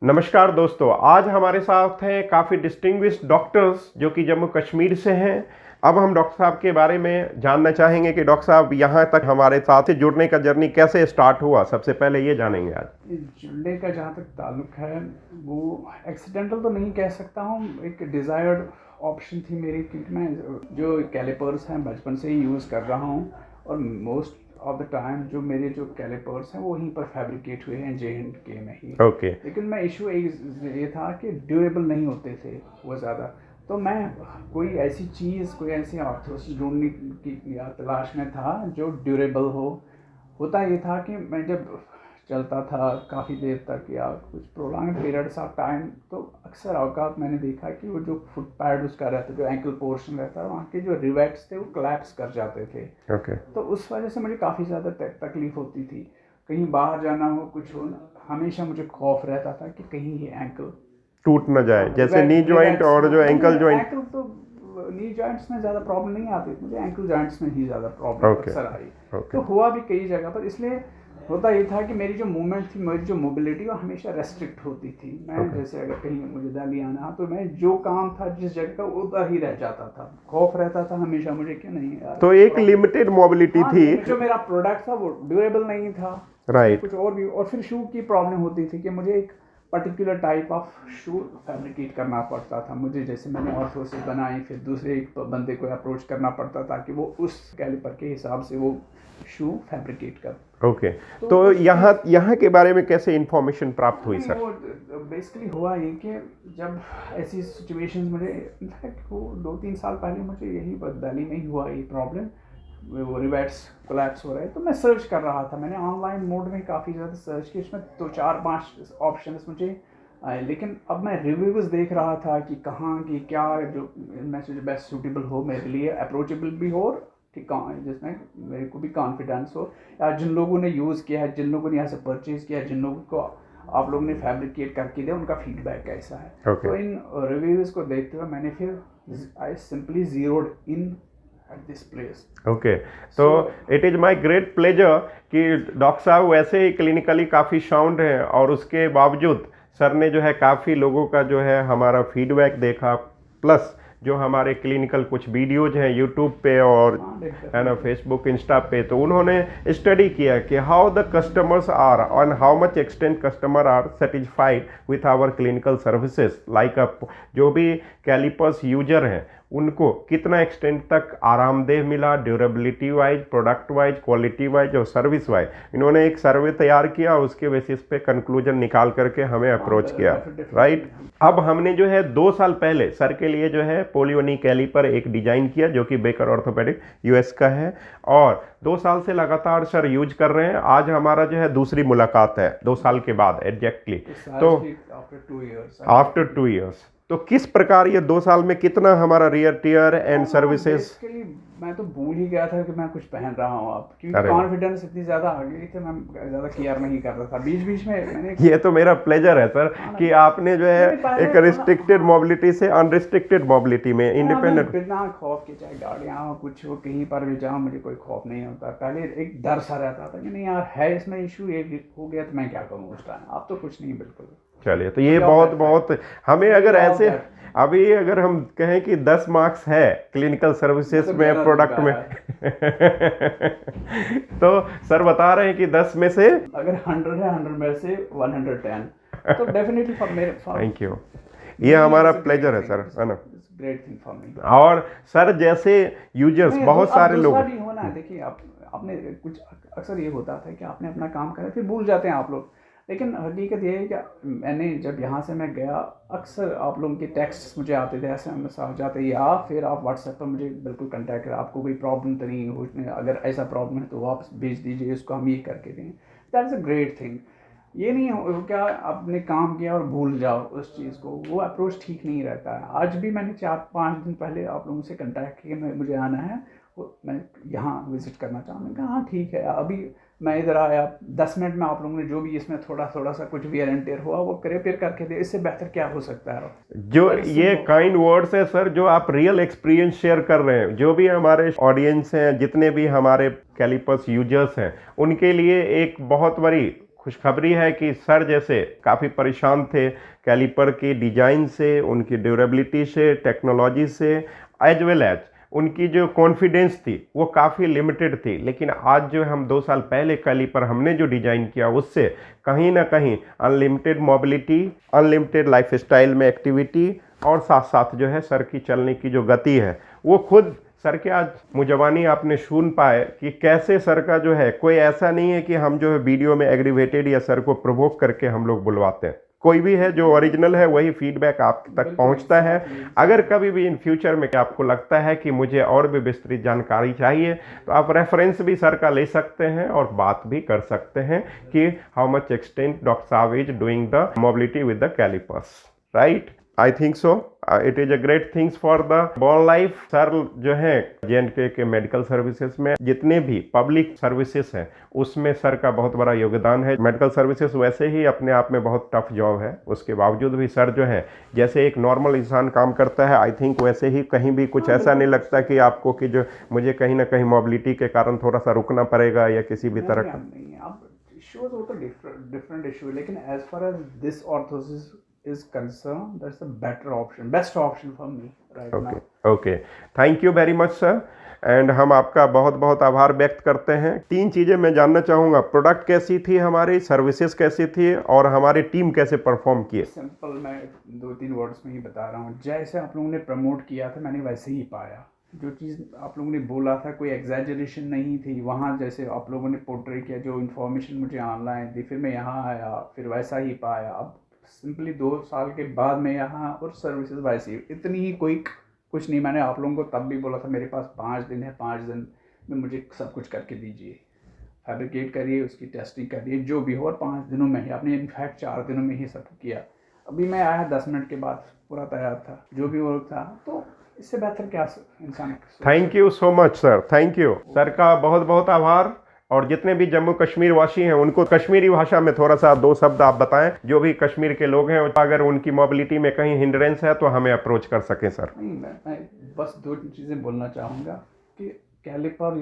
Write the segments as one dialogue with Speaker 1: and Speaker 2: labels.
Speaker 1: नमस्कार दोस्तों, आज हमारे साथ हैं काफ़ी डिस्टिंग्विश्ड डॉक्टर्स जो कि जम्मू कश्मीर से हैं। अब हम डॉक्टर साहब के बारे में जानना चाहेंगे कि डॉक्टर साहब यहाँ तक हमारे साथ जुड़ने का जर्नी कैसे स्टार्ट हुआ। सबसे पहले ये जानेंगे आज।
Speaker 2: जुड़ने का जहाँ तक ताल्लुक है वो एक्सीडेंटल तो नहीं कह सकता हूँ, एक डिज़ायर्ड ऑप्शन थी मेरी, क्योंकि मैं जो कैलिपर्स हैं बचपन से ही यूज़ कर रहा हूँ और मोस्ट ऑफ द टाइम जो मेरे जो कैलिपर्स हैं वो वहीं पर फैब्रिकेट हुए हैं J&K में ही।
Speaker 1: ओके।
Speaker 2: लेकिन मैं इशू ये था कि ड्यूरेबल नहीं होते थे वो ज़्यादा, तो मैं कोई ऐसी चीज़, कोई ऐसी ऑर्थोस ढूंढने की या तलाश में था जो ड्यूरेबल हो। होता ये था कि मैं जब चलता था काफ़ी देर तक या कुछ प्रोलॉन्ग पीरियड्स ऑफ टाइम, तो अक्सर औकात मैंने देखा कि वो जो फुट पैड उसका रहता, जो एंकल पोर्शन रहता है, वहाँ के जो रिवेट्स थे वो कोलैप्स कर जाते थे।
Speaker 1: ओके।
Speaker 2: तो उस वजह से मुझे काफ़ी ज़्यादा तकलीफ़ होती थी। कहीं बाहर जाना हो, कुछ हो, हमेशा मुझे खौफ रहता था कि कहीं ये एंकल
Speaker 1: टूट न जाए, जैसे नी जॉइंट और जो एंकल जॉइंट।
Speaker 2: एंकल तो नी जॉइंट्स में ज़्यादा प्रॉब्लम नहीं आती, मुझे एंकल जॉइंट्स में ही ज़्यादा प्रॉब्लम अक्सर आई। तो हुआ भी कई जगह पर, इसलिए होता ये था कि मेरी जो मूवमेंट थी, मेरी जो मोबिलिटी, वो हमेशा रेस्ट्रिक्ट होती थी। मैं जैसे अगर कहीं मुझे दिल्ली आना तो मैं जो काम था जिस जगह का उधर ही रह जाता था। खौफ रहता था हमेशा मुझे कि नहीं यार,
Speaker 1: तो एक लिमिटेड मोबिलिटी थी।
Speaker 2: जो मेरा प्रोडक्ट था वो ड्यूरेबल नहीं था,
Speaker 1: राइट।
Speaker 2: कुछ और भी। और फिर शू की प्रॉब्लम होती थी कि मुझे एक particular type of shoe fabricate करना पड़ता था मुझे। जैसे मैंने ऑर्थो से बनाई, फिर दूसरे एक बंदे को अप्रोच करना पड़ता था कि वो उस कैलिपर के हिसाब से वो शू फैब्रिकेट कर।
Speaker 1: ओके। तो यहाँ के बारे में कैसे इंफॉर्मेशन प्राप्त हुई सर?
Speaker 2: वो बेसिकली हुआ ये कि जब ऐसी सिचुएशंस मुझे, इनफैक्ट वो 2-3 साल पहले मुझे यही दिल्ली में ही हुआ ये प्रॉब्लम, वो रिवेट्स कोलैप्स हो रहे, तो मैं सर्च कर रहा था। मैंने ऑनलाइन मोड में काफ़ी ज़्यादा सर्च किया, इसमें तो 4-5 ऑप्शंस मुझे आए। लेकिन अब मैं रिव्यूज़ देख रहा था कि कहाँ की क्या जो इनमें से जो बेस्ट सूटेबल हो मेरे लिए, अप्रोचेबल भी हो, ठीक जिसमें मेरे को भी कॉन्फिडेंस हो, या जिन लोगों ने यूज़ किया है, जिन लोगों ने यहाँ से परचेज़ किया है, जिन लोगों को आप लोगों ने फैब्रिकेट करके दिया, उनका फीडबैक कैसा है। तो इन रिव्यूज़ को देखते हुए मैंने फिर I simply zeroed in at this place.
Speaker 1: Okay. तो it is my great pleasure कि डॉक्टर साहब वैसे ही क्लिनिकली काफ़ी साउंड हैं और उसके बावजूद सर ने जो है काफ़ी लोगों का जो है हमारा फीडबैक देखा, प्लस जो हमारे क्लिनिकल कुछ वीडियोज हैं यूट्यूब पे और है ना फेसबुक इंस्टा पे, तो उन्होंने स्टडी किया कि how the customers are on how much extent customer are satisfied with our clinical services. Like जो भी कैलिपर्स यूजर हैं उनको कितना एक्सटेंट तक आरामदेह मिला, durability wise, product wise, quality wise और सर्विस वाइज। इन्होंने एक सर्वे तैयार किया और उसके बेसिस पे कंक्लूजन निकाल करके हमें अप्रोच किया। राइट। अब हमने जो है 2 साल पहले सर के लिए जो है पोलियोनी कैलिपर एक डिजाइन किया जो कि बेकर ऑर्थोपेडिक यूएस का है, और 2 साल से लगातार सर यूज कर रहे हैं। आज हमारा जो है दूसरी मुलाकात है 2 साल के बाद एग्जैक्टली। तो आफ्टर 2 ईयर्स तो किस प्रकार ये 2 साल में कितना हमारा रियर टीयर एंड सर्विसेज?
Speaker 2: मैं तो भूल ही गया था कि मैं कुछ पहन रहा हूँ अब, क्योंकि कॉन्फिडेंस इतनी ज़्यादा आ गई थी, मैं ज़्यादा केयर नहीं कर रहा था। बीच बीच में मैंने
Speaker 1: ये तो मेरा प्लेजर है सर कि आपने जो है एक रिस्ट्रिक्टेड मोबिलिटी से अनरिस्ट्रिक्टेड मोबिलिटी में इंडिपेंडेंट,
Speaker 2: बिना खौफ के, चाहे गाड़ियाँ हो कुछ हो, कहीं पर भी जाऊँ, मुझे कोई खौफ नहीं होता। पहले एक डर सा रहता था कि नहीं यार है इसमें इशू, ये हो गया तो मैं क्या करूँ उस टाइम। अब तो कुछ नहीं, बिल्कुल।
Speaker 1: चलिए, तो ये बहुत हमें अगर ऐसे अभी अगर हम कहें कि 10 मार्क्स है क्लिनिकल सर्विसेज में, प्रोडक्ट में तो सर बता रहे हैं कि 10 में से
Speaker 2: अगर 100 है, 100 में से 110, तो डेफिनेटली फॉर मेरे।
Speaker 1: थैंक यू, ये हमारा प्लेजर है सर, है ना।
Speaker 2: Great thing for me.
Speaker 1: और सर जैसे यूजर्स बहुत सारे लोग
Speaker 2: भी होना, देखिए आपने कुछ अक्सर ये होता था कि आपने अपना काम करा फिर भूल जाते हैं आप लोग, लेकिन हकीकत ये है कि मैंने जब यहाँ से मैं गया, अक्सर आप लोगों के टेक्स्ट मुझे आते थे, SMS आ जाते, या फिर आप व्हाट्सएप पर मुझे बिल्कुल कांटेक्ट करें, आपको कोई प्रॉब्लम तो नहीं हो, अगर ऐसा प्रॉब्लम है तो वापस भेज दीजिए, इसको हम ये करके दें। That is a great thing. ये नहीं हो क्या आपने काम किया और भूल जाओ उस चीज़ को, वो अप्रोच ठीक नहीं रहता है। आज भी मैंने 4-5 दिन पहले आप लोगों से कांटेक्ट किया, मुझे आना है, मैं यहाँ विज़िट करना चाहूँ। मैंने कहा हाँ ठीक है, अभी मैं इधर आया, 10 मिनट में आप लोगों ने जो भी इसमें थोड़ा सा कुछ वियर एंड टेयर हुआ वो रिपेयर करके दे, इससे बेहतर क्या हो सकता है।
Speaker 1: जो ये काइंड वर्ड्स है सर, जो आप रियल एक्सपीरियंस शेयर कर रहे हैं, जो भी हमारे ऑडियंस हैं, जितने भी हमारे कैलिपर्स यूजर्स हैं, उनके लिए एक बहुत बड़ी खुशखबरी है कि सर जैसे काफ़ी परेशान थे कैलिपर के डिज़ाइन से, उनकी ड्यूरेबिलिटी से, टेक्नोलॉजी से, एज वेल एज उनकी जो कॉन्फिडेंस थी वो काफ़ी लिमिटेड थी। लेकिन आज जो हम 2 साल पहले कैलिपर हमने जो डिज़ाइन किया उससे कहीं ना कहीं unlimited mobility, unlimited life style में एक्टिविटी और साथ साथ जो है सर की चलने की जो गति है वो खुद सर के आज मुजबानी आपने सुन पाए कि कैसे सर का जो है कोई ऐसा नहीं है कि हम जो है वीडियो में एग्रीवेटेड या सर को प्रोवोक करके हम लोग बुलवाते हैं। कोई भी है जो ओरिजिनल है वही फीडबैक आप तक पहुंचता है। अगर कभी भी इन फ्यूचर में आपको लगता है कि मुझे और भी विस्तृत जानकारी चाहिए तो आप रेफरेंस भी सर का ले सकते हैं और बात भी कर सकते हैं कि हाउ मच एक्सटेंट डॉक्टर साहब is doing the mobility with the callipers, right? I think so it is a great things for the born life. Sir जो है J&K के मेडिकल सर्विसेज में जितने भी पब्लिक सर्विसेज हैं उसमें सर का बहुत बड़ा योगदान है। मेडिकल सर्विसेज वैसे ही अपने आप में बहुत टफ जॉब है, उसके बावजूद भी सर जो है जैसे एक नॉर्मल इंसान काम करता है, आई थिंक वैसे ही कहीं भी कुछ ऐसा नहीं लगता कि आपको कि जो मुझे कहीं ना कहीं मोबिलिटी के कारण थोड़ा सा रुकना पड़ेगा या किसी भी तरह का।
Speaker 2: इश्यूज वो तो डिफरेंट इशू, लेकिन as far as this orthosis is concerned, that's the better option, best option for me right now.
Speaker 1: Okay, thank you very much sir, and हम आपका बहुत बहुत आभार व्यक्त करते हैं। 3 चीज़ें मैं जानना चाहूँगा, प्रोडक्ट कैसी थी हमारी, सर्विसेज कैसी थी और हमारी टीम कैसे परफॉर्म किए?
Speaker 2: सिंपल मैं 2-3 वर्ड्स में ही बता रहा हूँ। जैसे आप लोगों ने प्रमोट किया था मैंने वैसे ही पाया। जो चीज़ आप लोगों ने बोला था कोई एग्जैजरेशन नहीं थी वहाँ, जैसे आप लोगों ने पोर्ट्रे किया, जो इन्फॉर्मेशन मुझे ऑनलाइन दी, फिर मैं यहाँ आया फिर वैसा ही पाया। अब सिंपली 2 साल के बाद मैं यहाँ और सर्विसेज वैसी इतनी ही कोई कुछ नहीं। मैंने आप लोगों को तब भी बोला था मेरे पास 5 दिन है, 5 दिन में मुझे सब कुछ करके दीजिए, फैब्रिकेट करिए, उसकी टेस्टिंग करिए, जो भी हो, और 5 दिनों में ही आपने इनफैक्ट 4 दिनों में ही सब किया। अभी मैं आया 10 मिनट के बाद पूरा तैयार था, जो भी वर्क था, तो इससे बेहतर क्या इंसान।
Speaker 1: Thank you so much sir, thank you sir का बहुत बहुत आभार। और जितने भी जम्मू कश्मीर वासी हैं उनको कश्मीरी भाषा में थोड़ा सा 2 शब्द आप बताएं, जो भी कश्मीर के लोग हैं अगर उनकी मोबिलिटी में कहीं हिंड्रेंस है तो हमें अप्रोच कर सकें सर।
Speaker 2: नहीं, मैं बस 2 चीज़ें बोलना चाहूँगा कि कैलिपर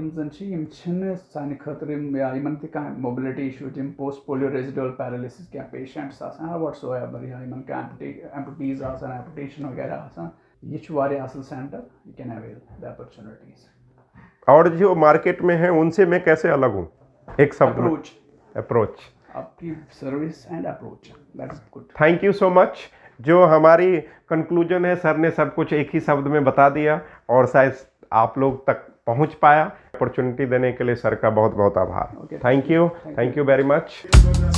Speaker 2: सानी खतरे में mobility issue post polio residual paralysis क्या पेशेंट्स व्हाट्सोएवर या एम्पुटीज एम्पुटेशन वगैरह ये असल centre you can avail the opportunities.
Speaker 1: और जो मार्केट में है उनसे मैं कैसे अलग हूँ? एक शब्द में अप्रोच,
Speaker 2: आपकी service and approach, that is good.
Speaker 1: Thank you so much. जो हमारी कंक्लूजन है सर ने सब कुछ एक ही शब्द में बता दिया और शायद आप लोग तक पहुंच पाया। अपॉर्चुनिटी देने के लिए सर का बहुत बहुत आभार। Thank you very much.